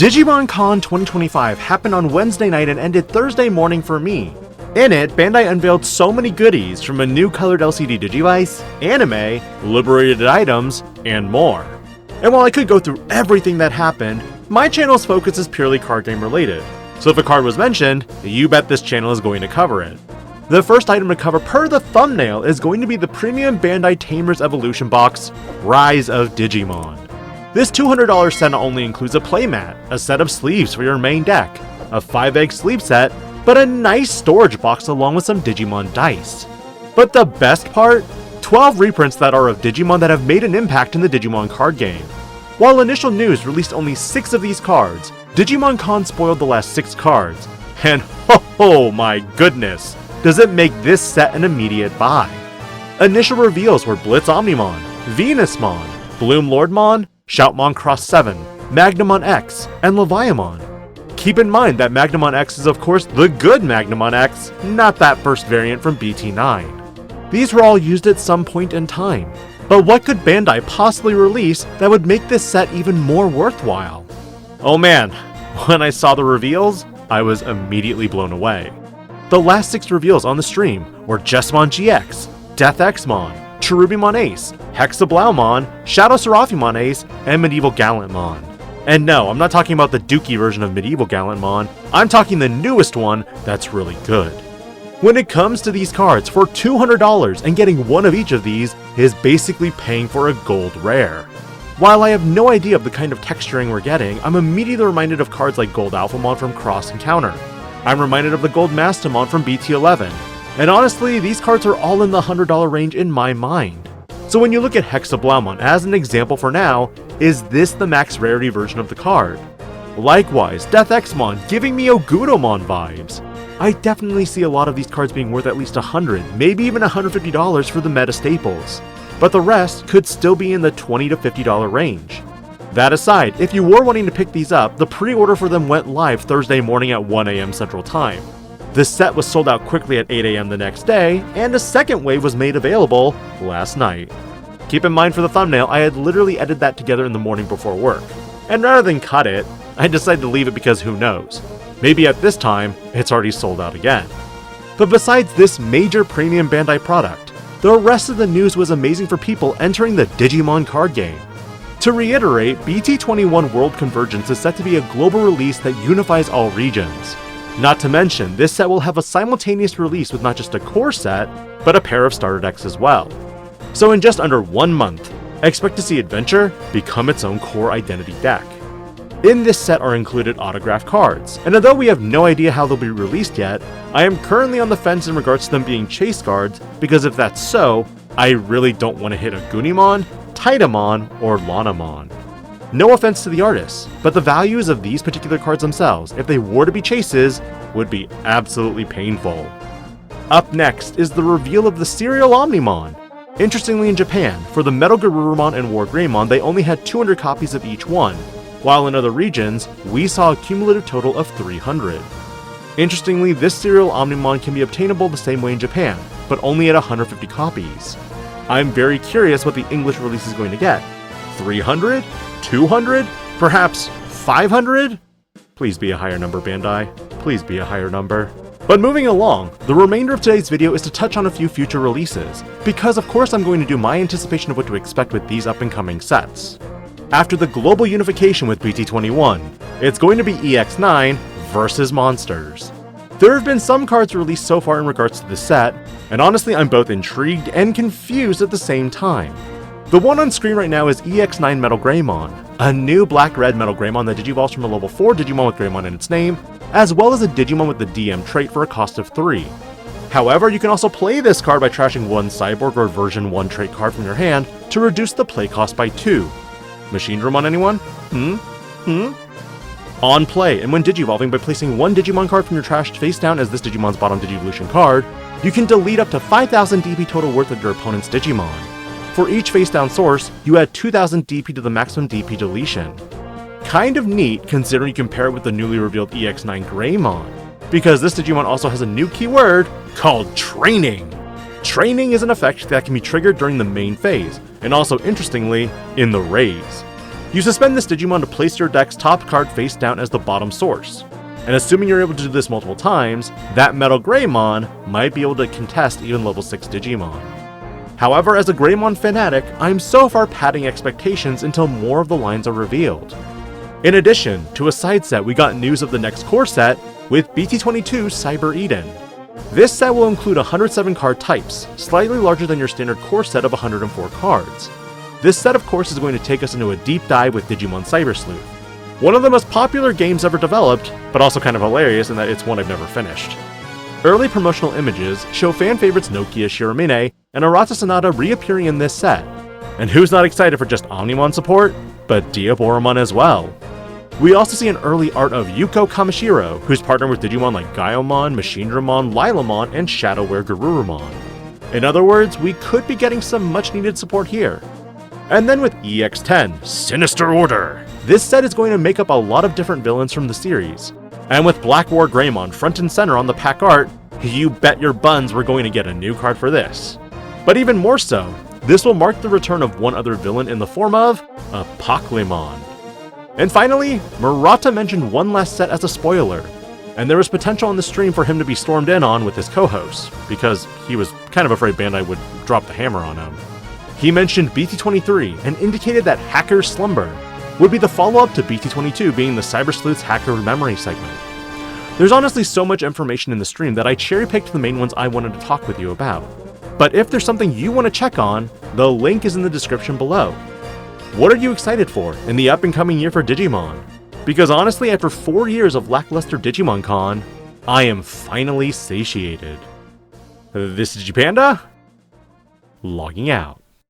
Digimon Con 2025 happened on Wednesday night and ended Thursday morning for me. In it, Bandai unveiled so many goodies, from a new colored LCD Digivice, anime, liberated items, and more. And while I could go through everything that happened, my channel's focus is purely card game related. So if a card was mentioned, you bet this channel is going to cover it. The first item to cover per the thumbnail is going to be the premium Bandai Tamers Evolution Box, Rise of Digimon. This $200 set not only includes a playmat, a set of sleeves for your main deck, a 5-egg sleeve set, but a nice storage box along with some Digimon dice. But the best part? 12 reprints that are of Digimon that have made an impact in the Digimon card game. While initial news released only 6 of these cards, Digimon Con spoiled the last 6 cards, and oh my goodness, does it make this set an immediate buy. Initial reveals were Blitz Omnimon, Venusmon, Bloom Lordmon, Shoutmon Cross 7, Magnamon X, and Leviamon. Keep in mind that Magnamon X is of course the good Magnamon X, not that first variant from BT9. These were all used at some point in time, but what could Bandai possibly release that would make this set even more worthwhile? Oh man, when I saw the reveals, I was immediately blown away. The last 6 reveals on the stream were Jesmon GX, Death Xmon, Cherubimon Ace, Hexablaumon, Shadow Seraphimon Ace, and Medieval Gallantmon. And no, I'm not talking about the Dookie version of Medieval Gallantmon, I'm talking the newest one that's really good. When it comes to these cards, for $200 and getting one of each of these is basically paying for a gold rare. While I have no idea of the kind of texturing we're getting, I'm immediately reminded of cards like Gold Alphamon from Cross Encounter. I'm reminded of the Gold Mastamon from BT11. And honestly, these cards are all in the $100 range in my mind. So when you look at Hexablaumon as an example for now, is this the max rarity version of the card? Likewise, Death Xmon giving me Ogudomon vibes. I definitely see a lot of these cards being worth at least $100, maybe even $150 for the meta staples, but the rest could still be in the $20 to $50 range. That aside, if you were wanting to pick these up, the pre-order for them went live Thursday morning at 1 AM Central Time. The set was sold out quickly at 8 AM the next day, and a second wave was made available last night. Keep in mind for the thumbnail, I had literally edited that together in the morning before work, and rather than cut it, I decided to leave it because who knows, maybe at this time, it's already sold out again. But besides this major premium Bandai product, the rest of the news was amazing for people entering the Digimon card game. To reiterate, BT21 World Convergence is set to be a global release that unifies all regions. Not to mention, this set will have a simultaneous release with not just a core set, but a pair of starter decks as well. So in just under 1 month, expect to see Adventure become its own core identity deck. In this set are included autographed cards, and although we have no idea how they'll be released yet, I am currently on the fence in regards to them being chase cards, because if that's so, I really don't want to hit a Gunimon, Titamon, or Lanamon. No offense to the artists, but the values of these particular cards themselves, if they were to be chases, would be absolutely painful. Up next is the reveal of the Serial Omnimon. Interestingly, in Japan, for the metalgarurumon and wargreymon, they only had 200 copies of each one, while in other regions, we saw a cumulative total of 300. Interestingly, this Serial Omnimon can be obtainable the same way in Japan, but only at 150 copies. I'm very curious what the English release is going to get. 300? 200? Perhaps 500? Please be a higher number, Bandai. Please be a higher number. But moving along, the remainder of today's video is to touch on a few future releases, because of course I'm going to do my anticipation of what to expect with these up and coming sets. After the global unification with BT21, it's going to be EX9 versus Monsters. There have been some cards released so far in regards to the set, and honestly I'm both intrigued and confused at the same time. The one on screen right now is EX9 Metal Greymon, a new black-red Metal Greymon that digivolves from a level 4 Digimon with Greymon in its name, as well as a Digimon with the DM trait for a cost of 3. However, you can also play this card by trashing one Cyborg or version 1 trait card from your hand to reduce the play cost by 2. Machinedramon anyone? On play, and when digivolving by placing one Digimon card from your trash face down as this Digimon's bottom Digivolution card, you can delete up to 5,000 DP total worth of your opponent's Digimon. For each face down source, you add 2,000 DP to the maximum DP deletion. Kind of neat considering you compare it with the newly revealed EX9 Greymon, because this Digimon also has a new keyword called Training. Training is an effect that can be triggered during the main phase, and also interestingly, in the raise. You suspend this Digimon to place your deck's top card face down as the bottom source, and assuming you're able to do this multiple times, that metalgarurumon might be able to contest even level 6 Digimon. However, as a Greymon fanatic, I'm so far padding expectations until more of the lines are revealed. In addition to a side set, we got news of the next core set with BT22 Cyber Eden. This set will include 107 card types, slightly larger than your standard core set of 104 cards. This set of course is going to take us into a deep dive with Digimon Cyber Sleuth, one of the most popular games ever developed, but also kind of hilarious in that it's one I've never finished. Early promotional images show fan favorites Nokia Shiramine and Arata Sonata reappearing in this set. And who's not excited for just Omnimon support, but Diaboromon as well. We also see an early art of Yuko Kamishiro, who's partnered with Digimon like Gaiomon, Machinedramon, Lilamon, and Shadowwear-Garurumon. In other words, we could be getting some much needed support here. And then with EX10, Sinisterorder. This set is going to make up a lot of different villains from the series. And with blackwargreymon front and center on the pack art, you bet your buns we're going to get a new card for this. But even more so, this will mark the return of one other villain in the form of apocalymon. And finally, Murata mentioned one last set as a spoiler, and there was potential on the stream for him to be stormed in on with his co-hosts, because he was kind of afraid Bandai would drop the hammer on him. He mentioned BT23 and indicated that Hacker's Slumber would be the follow-up to BT22 being the Cyber Sleuth's Hacker Memory segment. There's honestly so much information in the stream that I cherry-picked the main ones I wanted to talk with you about. But if there's something you want to check on, the link is in the description below. What are you excited for in the up and coming year for Digimon? Because honestly, after 4 years of lackluster Digimon Con, I am finally satiated. This is DIGI-PANDA, logging out.